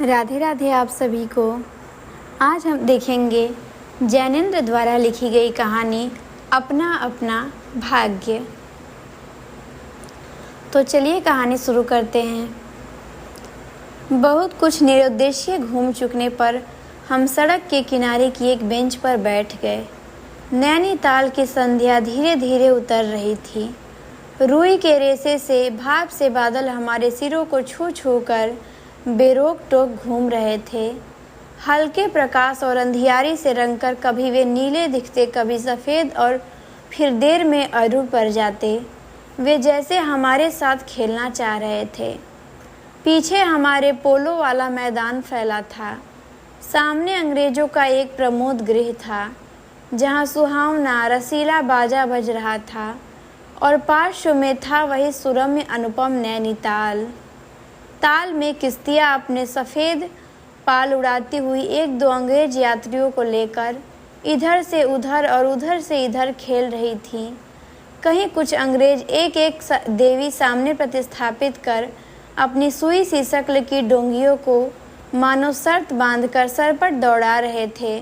राधे राधे आप सभी को। आज हम देखेंगे जैनेंद्र द्वारा लिखी गई कहानी अपना अपना भाग्य। तो चलिए कहानी शुरू करते हैं। बहुत कुछ निरुद्देश्य घूम चुकने पर हम सड़क के किनारे की एक बेंच पर बैठ गए। नैनीताल की संध्या धीरे धीरे उतर रही थी। रुई के रेशे से भाप से बादल हमारे सिरों को छू छू कर बेरोक टोक घूम रहे थे। हल्के प्रकाश और अंधियारी से रंगकर कभी वे नीले दिखते, कभी सफ़ेद और फिर देर में अरूर पड़ जाते। वे जैसे हमारे साथ खेलना चाह रहे थे। पीछे हमारे पोलो वाला मैदान फैला था। सामने अंग्रेजों का एक प्रमोद गृह था जहाँ सुहावना रसीला बाजा बज रहा था और पार्श्व में था वही सुरम्य अनुपम नैनीताल। ताल में किश्तियाँ अपने सफ़ेद पाल उड़ाती हुई एक दो अंग्रेज यात्रियों को लेकर इधर से उधर और उधर से इधर खेल रही थीं। कहीं कुछ अंग्रेज एक एक देवी सामने प्रतिस्थापित कर अपनी सुई सी शक्ल की डोंगियों को मानो शर्त बांधकर सरपट दौड़ा रहे थे।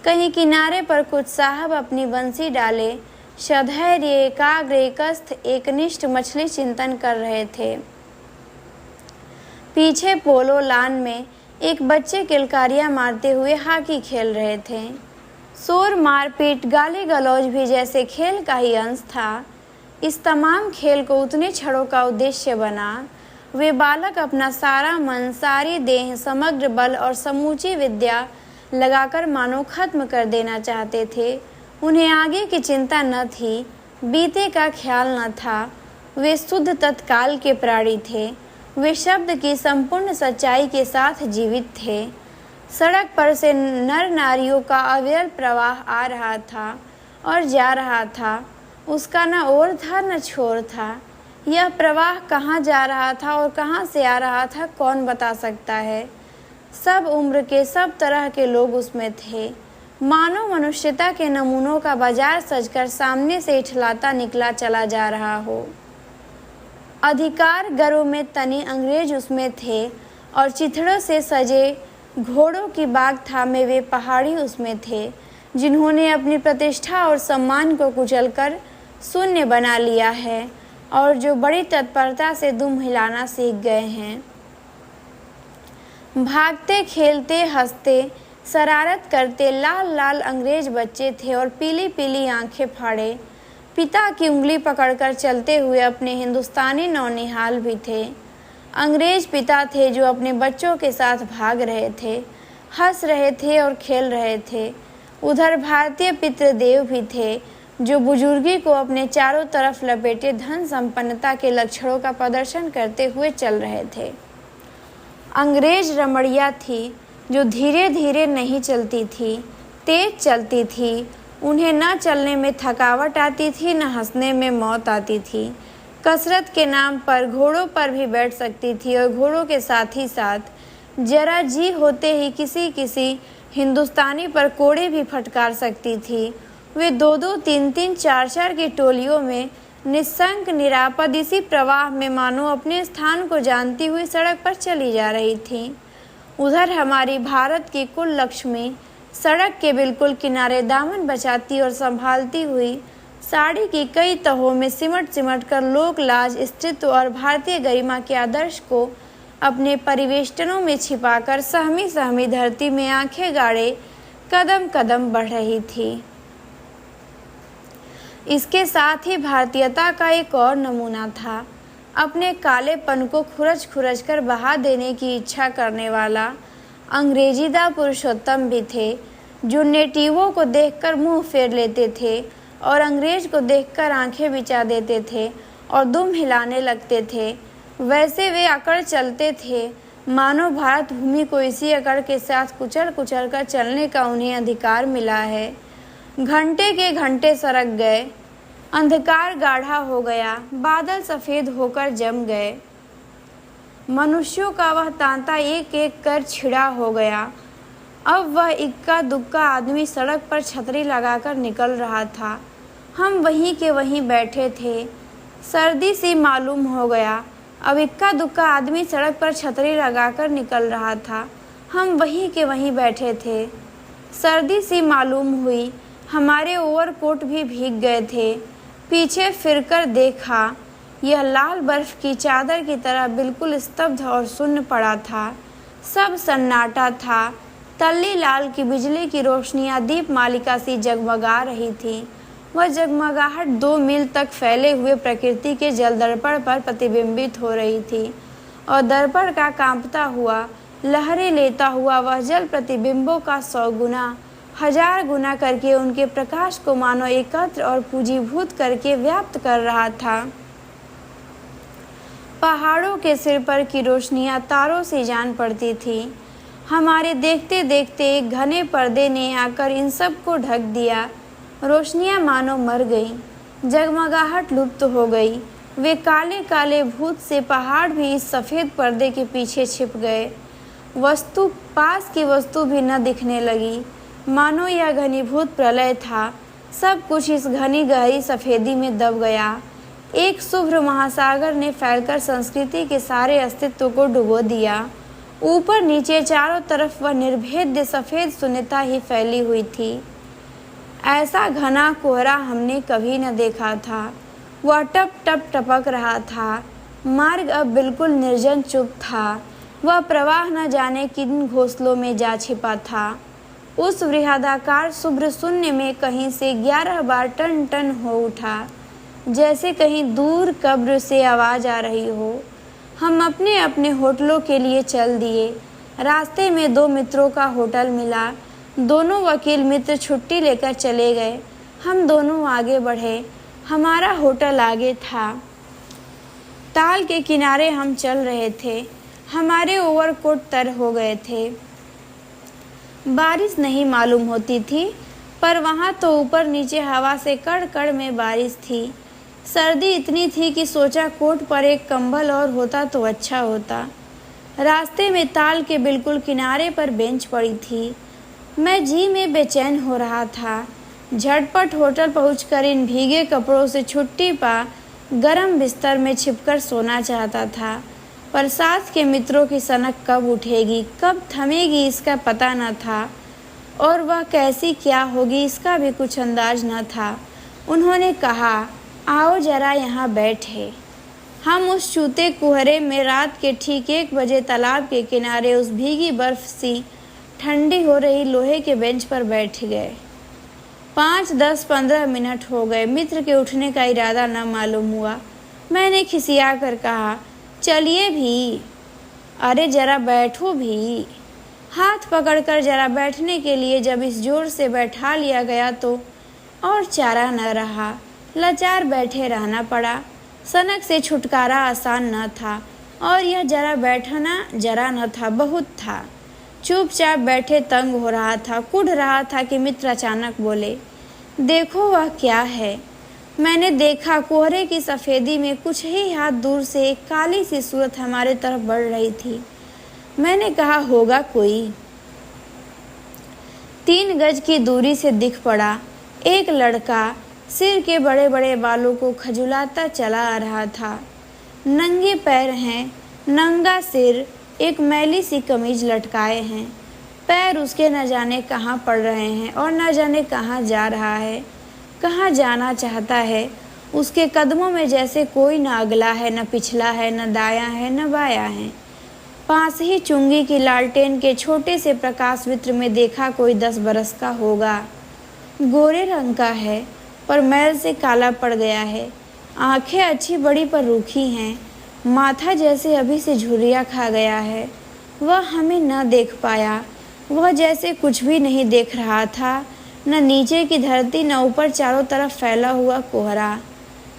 कहीं किनारे पर कुछ साहब अपनी बंसी डाले सधैर्य एकाग्र एकस्थ एकनिष्ठ मछली चिंतन कर रहे थे। पीछे पोलो लान में एक बच्चे किलकारियाँ मारते हुए हॉकी खेल रहे थे। शोर मारपीट गाली गलौज भी जैसे खेल का ही अंश था। इस तमाम खेल को उतने क्षणों का उद्देश्य बना। वे बालक अपना सारा मन, सारी देह, समग्र बल और समूची विद्या लगाकर मानो खत्म कर देना चाहते थे। उन्हें आगे की चिंता न थी, बीते का ख्याल न था। वे शुद्ध तत्काल के प्राणी थे। वे शब्द की संपूर्ण सच्चाई के साथ जीवित थे। सड़क पर से नर नारियों का अविरल प्रवाह आ रहा था और जा रहा था। उसका न ओर था न छोर था। यह प्रवाह कहाँ जा रहा था और कहाँ से आ रहा था, कौन बता सकता है। सब उम्र के, सब तरह के लोग उसमें थे। मानो मनुष्यता के नमूनों का बाजार सजकर सामने से इठलाता निकला चला जा रहा हो। अधिकार गर्व में तनी अंग्रेज उसमें थे और चिथड़ों से सजे घोड़ों की बाग थामे वे पहाड़ी उसमें थे, जिन्होंने अपनी प्रतिष्ठा और सम्मान को कुचलकर शून्य बना लिया है और जो बड़ी तत्परता से दुम हिलाना सीख गए हैं। भागते, खेलते, हंसते, शरारत करते लाल लाल अंग्रेज बच्चे थे और पीली पीली आंखें फाड़े पिता की उंगली पकड़कर चलते हुए अपने हिंदुस्तानी नौनिहाल भी थे। अंग्रेज पिता थे जो अपने बच्चों के साथ भाग रहे थे, हंस रहे थे और खेल रहे थे। उधर भारतीय पितृदेव भी थे जो बुजुर्गी को अपने चारों तरफ लपेटे धन संपन्नता के लक्षणों का प्रदर्शन करते हुए चल रहे थे। अंग्रेज रमणिया थी जो धीरे धीरे नहीं चलती थी, तेज चलती थी। उन्हें न चलने में थकावट आती थी, न हंसने में मौत आती थी। कसरत के नाम पर घोड़ों पर भी बैठ सकती थी और घोड़ों के साथ ही साथ जरा जी होते ही किसी किसी हिंदुस्तानी पर कोड़े भी फटकार सकती थी। वे दो दो, तीन तीन, चार चार की टोलियों में निस्संक निरापद इसी प्रवाह में मानो अपने स्थान को जानती हुई सड़क पर चली जा रही थी। उधर हमारी भारत की कुल लक्ष्मी सड़क के बिल्कुल किनारे दामन बचाती और संभालती हुई साड़ी की कई तहों में सिमट सिमट कर लोक लाज, स्त्रीत्व और भारतीय गरिमा के आदर्श को अपने परिवेष्टनों में छिपाकर सहमी सहमी धरती में आंखें गाड़े कदम कदम बढ़ रही थी। इसके साथ ही भारतीयता का एक और नमूना था। अपने कालेपन को खुरच खुरच कर बहा देने की इच्छा करने वाला अंग्रेजीदा पुरुषोत्तम भी थे, जो नेटिवों को देखकर मुंह फेर लेते थे और अंग्रेज को देखकर आंखें बिछा देते थे और दुम हिलाने लगते थे। वैसे वे अकड़ चलते थे मानो भारत भूमि को इसी अकड़ के साथ कुचल कुचल कर चलने का उन्हें अधिकार मिला है। घंटे के घंटे सरक गए, अंधकार गाढ़ा हो गया, बादल सफ़ेद होकर जम गए। मनुष्यों का वह तांता एक एक कर छिड़ा हो गया। अब वह इक्का दुक्का आदमी सड़क पर छतरी लगाकर निकल रहा था। हम वहीं के वहीं बैठे थे। सर्दी सी मालूम हो गया। अब इक्का दुक्का आदमी सड़क पर छतरी लगाकर निकल रहा था। हम वहीं के वहीं बैठे थे। सर्दी सी मालूम हुई, हमारे ओवरकोट भी भीग गए थे। पीछे फिरकर देखा, यह लाल बर्फ की चादर की तरह बिल्कुल स्तब्ध और शून्य पड़ा था। सब सन्नाटा था। तल्ली लाल की बिजली की रोशनियां दीप मालिका सी जगमगा रही थी। वह जगमगाहट 2 मील तक फैले हुए प्रकृति के जल दर्पण पर प्रतिबिंबित हो रही थी और दर्पण का कांपता हुआ, लहरें लेता हुआ वह जल प्रतिबिंबों का 100 गुना, 1000 गुना करके उनके प्रकाश को मानो एकत्र और पूंजीभूत करके व्याप्त कर रहा था। पहाड़ों के सिर पर की रोशनियां तारों से जान पड़ती थी। हमारे देखते देखते एक घने पर्दे ने आकर इन सब को ढक दिया। रोशनियां मानो मर गईं, जगमगाहट लुप्त हो गई। वे काले काले भूत से पहाड़ भी इस सफ़ेद पर्दे के पीछे छिप गए। पास की वस्तु भी न दिखने लगी, मानो यह घनीभूत प्रलय था। सब कुछ इस घनी गहरी सफ़ेदी में दब गया। एक शुभ्र महासागर ने फैलकर संस्कृति के सारे अस्तित्व को डुबो दिया। ऊपर नीचे चारों तरफ वह निर्भेद्य सफ़ेद शून्यता ही फैली हुई थी। ऐसा घना कोहरा हमने कभी न देखा था। वह टप टप टपक रहा था। मार्ग अब बिल्कुल निर्जन चुप था। वह प्रवाह न जाने किन घोंसलों में जा छिपा था। उस वृहदाकार शुभ्र शून्य में कहीं से 11 बार टन टन हो उठा, जैसे कहीं दूर कब्र से आवाज़ आ रही हो। हम अपने अपने होटलों के लिए चल दिए। रास्ते में 2 मित्रों का होटल मिला। दोनों वकील मित्र छुट्टी लेकर चले गए। हम दोनों आगे बढ़े। हमारा होटल आगे था। ताल के किनारे हम चल रहे थे। हमारे ओवरकोट तर हो गए थे। बारिश नहीं मालूम होती थी, पर वहाँ तो ऊपर नीचे हवा से कड़ कड़ में बारिश थी। सर्दी इतनी थी कि सोचा कोट पर एक कंबल और होता तो अच्छा होता। रास्ते में ताल के बिल्कुल किनारे पर बेंच पड़ी थी। मैं जी में बेचैन हो रहा था। झटपट होटल पहुंचकर इन भीगे कपड़ों से छुट्टी पा गरम बिस्तर में छिपकर सोना चाहता था, पर साथ के मित्रों की सनक कब उठेगी, कब थमेगी, इसका पता न था, और वह कैसी क्या होगी इसका भी कुछ अंदाज न था। उन्होंने कहा, आओ जरा यहाँ बैठे। हम उस चूते कुहरे में रात के ठीक 1 बजे तालाब के किनारे उस भीगी बर्फ सी ठंडी हो रही लोहे के बेंच पर बैठ गए। 5, 10, 15 मिनट हो गए। मित्र के उठने का इरादा न मालूम हुआ। मैंने खिसिया कर कहा, चलिए भी, अरे जरा बैठो भी। हाथ पकड़कर जरा बैठने के लिए जब इस जोर से बैठा लिया गया तो और चारा न रहा। लाचार बैठे रहना पड़ा। सनक से छुटकारा आसान न था, और यह जरा बैठना जरा न था, बहुत था। चुपचाप बैठे तंग हो रहा था, कुढ़ रहा था कि मित्र अचानक बोले, देखो वह क्या है। मैंने देखा, कोहरे की सफ़ेदी में कुछ ही हाथ दूर से एक काली सी सूरत हमारे तरफ बढ़ रही थी। मैंने कहा, होगा कोई। 3 गज की दूरी से दिख पड़ा। एक लड़का सिर के बड़े बड़े बालों को खजुलाता चला आ रहा था। नंगे पैर हैं, नंगा सिर, एक मैली सी कमीज लटकाए हैं। पैर उसके न जाने कहाँ पड़ रहे हैं और न जाने कहाँ जा रहा है, कहाँ जाना चाहता है। उसके कदमों में जैसे कोई न अगला है, न पिछला है, न दायां है, न बायां है। पास ही चुंगी की लालटेन के छोटे से प्रकाश वित्र में देखा, कोई 10 बरस का होगा। गोरे रंग का है, पर मैल से काला पड़ गया है। आंखें अच्छी बड़ी पर रूखी हैं। माथा जैसे अभी से झुर्रियाँ खा गया है। वह हमें न देख पाया। वह जैसे कुछ भी नहीं देख रहा था, न नीचे की धरती, न ऊपर चारों तरफ फैला हुआ कोहरा,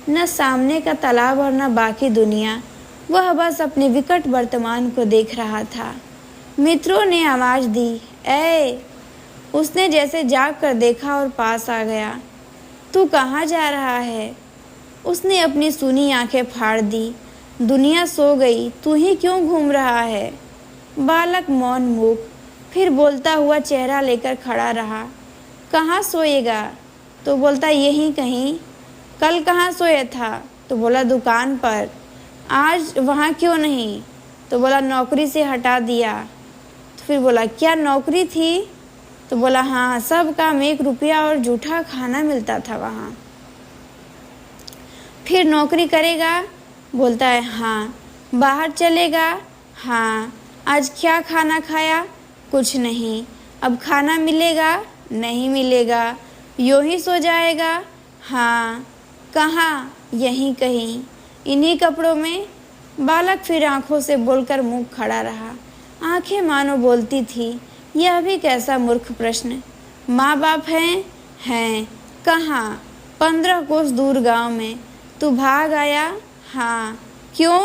न सामने का तालाब और न बाकी दुनिया। वह बस अपने विकट वर्तमान को देख रहा था। मित्रों ने आवाज़ दी, ए! उसने जैसे जाग कर देखा और पास आ गया। तू कहाँ जा रहा है? उसने अपनी सूनी आंखें फाड़ दी। दुनिया सो गई, तू ही क्यों घूम रहा है? बालक मौन मूक, फिर बोलता हुआ चेहरा लेकर खड़ा रहा। कहाँ सोएगा? तो बोलता, यहीं कहीं। कल कहाँ सोया था? तो बोला, दुकान पर। आज वहाँ क्यों नहीं? तो बोला, नौकरी से हटा दिया। फिर बोला क्या नौकरी थी? तो बोला हाँ, सब काम 1 रुपया और जूठा खाना मिलता था वहाँ। फिर नौकरी करेगा? बोलता है हाँ। बाहर चलेगा? हाँ। आज क्या खाना खाया? कुछ नहीं। अब खाना मिलेगा? नहीं मिलेगा। यूं ही सो जाएगा? हाँ। कहाँ? यहीं कहीं। इन्हीं कपड़ों में? बालक फिर आंखों से बोलकर मुंह खड़ा रहा। आंखें मानो बोलती थी, यह भी कैसा मूर्ख प्रश्न। माँ बाप हैं? हैं। कहाँ? 15 कोस दूर गांव में। तू भाग आया? हाँ। क्यों?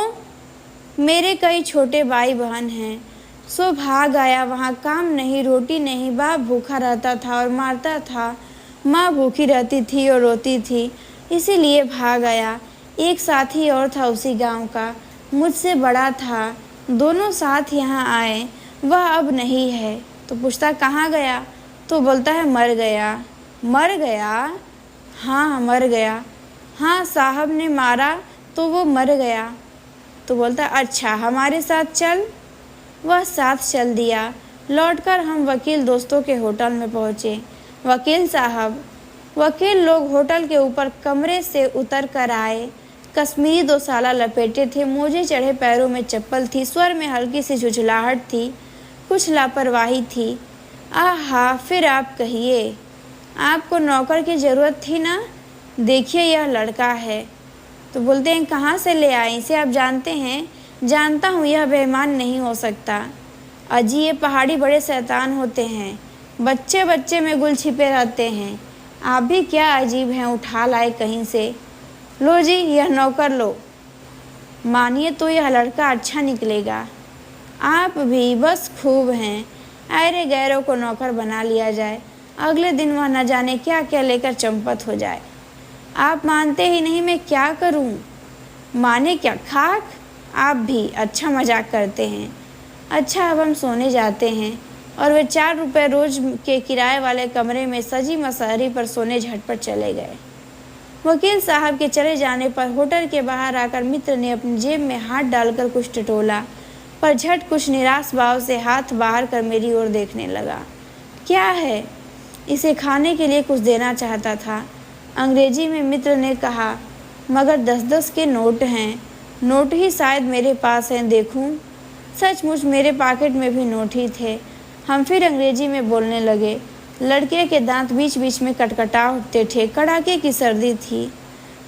मेरे कई छोटे भाई बहन हैं, सो भाग आया। वहाँ काम नहीं, रोटी नहीं, बाप भूखा रहता था और मारता था, माँ भूखी रहती थी और रोती थी, इसीलिए भाग आया। एक साथी और था उसी गांव का, मुझसे बड़ा था, दोनों साथ यहाँ आए। वह अब नहीं है। तो पूछता कहाँ गया? तो बोलता है मर गया। मर गया? हाँ मर गया। हाँ साहब ने मारा तो वो मर गया। तो बोलता अच्छा हमारे साथ चल। वह साथ चल दिया। लौटकर हम वकील दोस्तों के होटल में पहुँचे। वकील साहब, वकील लोग होटल के ऊपर कमरे से उतर कर आए। कश्मीरी 2 साला लपेटे थे, मोजे चढ़े, पैरों में चप्पल थी, स्वर में हल्की सी झुझलाहट थी, कुछ लापरवाही थी। आहा, फिर आप कहिए, आपको नौकर की ज़रूरत थी ना? देखिए यह लड़का है। तो बोलते हैं कहाँ से ले आए? इसे आप जानते हैं? जानता हूँ, यह बेईमान नहीं हो सकता। अजी ये पहाड़ी बड़े शैतान होते हैं, बच्चे बच्चे में गुल छिपे रहते हैं। आप भी क्या अजीब हैं, उठा लाए कहीं से। लो जी यह नौकर लो, मानिए तो यह लड़का अच्छा निकलेगा। आप भी बस खूब हैं, ऐरे गैरों को नौकर बना लिया जाए, अगले दिन वह न जाने क्या क्या लेकर चंपत हो जाए। आप मानते ही नहीं, मैं क्या करूं? माने क्या खाक? आप भी अच्छा मजाक करते हैं। अच्छा अब हम सोने जाते हैं। और वे 4 रुपये रोज के किराए वाले कमरे में सजी मसहरी पर सोने झटपट चले गए। वकील साहब के चले जाने पर होटल के बाहर आकर मित्र ने अपनी जेब में हाथ डालकर कुछ टटोला, पर झट कुछ निराश भाव से हाथ बाहर कर मेरी ओर देखने लगा। क्या है? इसे खाने के लिए कुछ देना चाहता था। अंग्रेजी में मित्र ने कहा, मगर 10-10 के नोट हैं। नोट ही शायद मेरे पास हैं, देखूं? सचमुच मेरे पॉकेट में भी नोट ही थे। हम फिर अंग्रेजी में बोलने लगे। लड़के के दांत बीच बीच में कटकटा उठते थे, कड़ाके की सर्दी थी।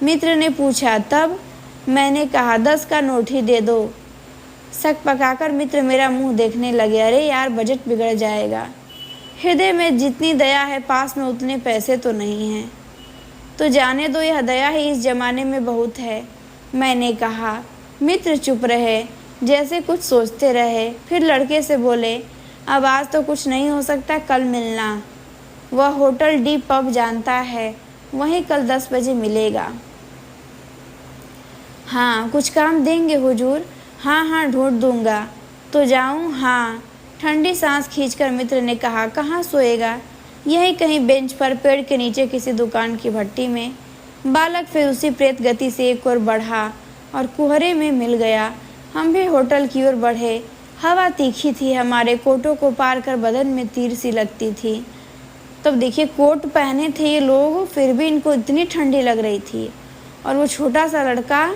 मित्र ने पूछा तब? मैंने कहा 10 का नोट ही दे दो। शक पकाकर मित्र मेरा मुंह देखने लगे। अरे यार बजट बिगड़ जाएगा। हृदय में जितनी दया है पास में उतने पैसे तो नहीं हैं। तो जाने दो, यह दया ही इस जमाने में बहुत है, मैंने कहा। मित्र चुप रहे, जैसे कुछ सोचते रहे। फिर लड़के से बोले, अब आज तो कुछ नहीं हो सकता, कल मिलना। वह होटल डी पब जानता है, वहीं कल 10 बजे मिलेगा। हाँ कुछ काम देंगे हुजूर? हाँ हाँ ढूंढ दूंगा। तो जाऊँ? हाँ। ठंडी सांस खींचकर मित्र ने कहा, कहाँ सोएगा? यही कहीं बेंच पर, पेड़ के नीचे, किसी दुकान की भट्टी में। बालक फिर उसी प्रेत गति से एक ओर बढ़ा और कुहरे में मिल गया। हम भी होटल की ओर बढ़े। हवा तीखी थी, हमारे कोटों को पार कर बदन में तीर सी लगती थी। तब देखिए कोट पहने थे ये लोग, फिर भी इनको इतनी ठंडी लग रही थी। और वो छोटा सा लड़का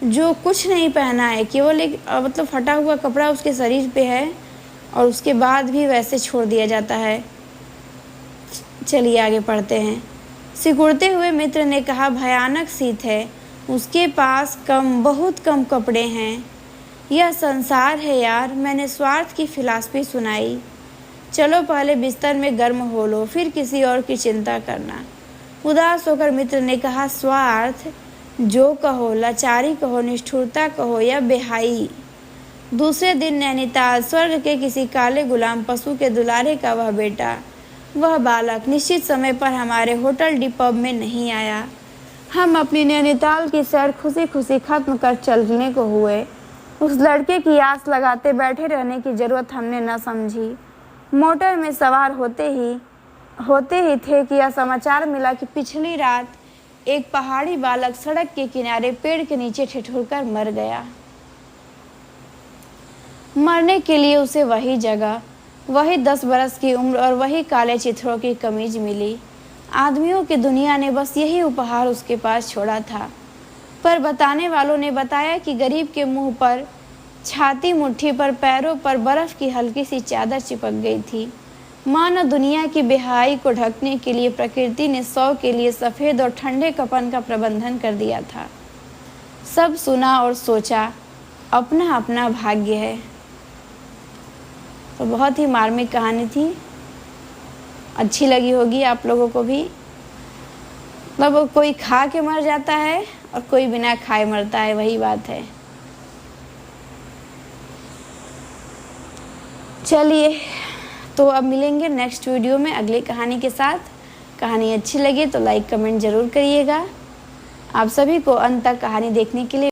जो कुछ नहीं पहना है, केवल एक मतलब फटा हुआ कपड़ा उसके शरीर पे है, और उसके बाद भी वैसे छोड़ दिया जाता है। चलिए आगे पढ़ते हैं। सिकुड़ते हुए मित्र ने कहा, भयानक शीत है, उसके पास बहुत कम कपड़े हैं। यह संसार है यार, मैंने स्वार्थ की फिलॉसफी सुनाई। चलो पहले बिस्तर में गर्म हो लो, फिर किसी और की चिंता करना। उदास होकर मित्र ने कहा, स्वार्थ? जो कहो, लाचारी कहो, निष्ठुरता कहो या बेहाई। दूसरे दिन नैनीताल, स्वर्ग के किसी काले गुलाम पशु के दुलारे का वह बेटा, वह बालक निश्चित समय पर हमारे होटल डी पब में नहीं आया। हम अपनी नैनीताल की सैर खुशी खुशी खत्म कर चलने को हुए। उस लड़के की आस लगाते बैठे रहने की जरूरत हमने न समझी। मोटर में सवार होते ही थे कि यह समाचार मिला कि पिछली रात एक पहाड़ी बालक सड़क के किनारे पेड़ के नीचे ठिठुरकर मर गया। मरने के लिए उसे वही जगह, वही 10 बरस की उम्र और वही काले चिथड़ों की कमीज मिली। आदमियों की दुनिया ने बस यही उपहार उसके पास छोड़ा था। पर बताने वालों ने बताया कि गरीब के मुंह पर, छाती, मुट्ठी पर, पैरों पर बर्फ की हल्की सी चादर चिपक गई थी। मानो दुनिया की बेहाई को ढकने के लिए प्रकृति ने 100 के लिए सफ़ेद और ठंडे कफन का प्रबंधन कर दिया था। सब सुना और सोचा, अपना अपना भाग्य है। तो बहुत ही मार्मिक कहानी थी, अच्छी लगी होगी आप लोगों को भी। मतलब कोई खा के मर जाता है और कोई बिना खाए मरता है, वही बात है। चलिए, तो अब मिलेंगे नेक्स्ट वीडियो में अगली कहानी के साथ। कहानी अच्छी लगी तो लाइक कमेंट ज़रूर करिएगा। आप सभी को अंत तक कहानी देखने के लिए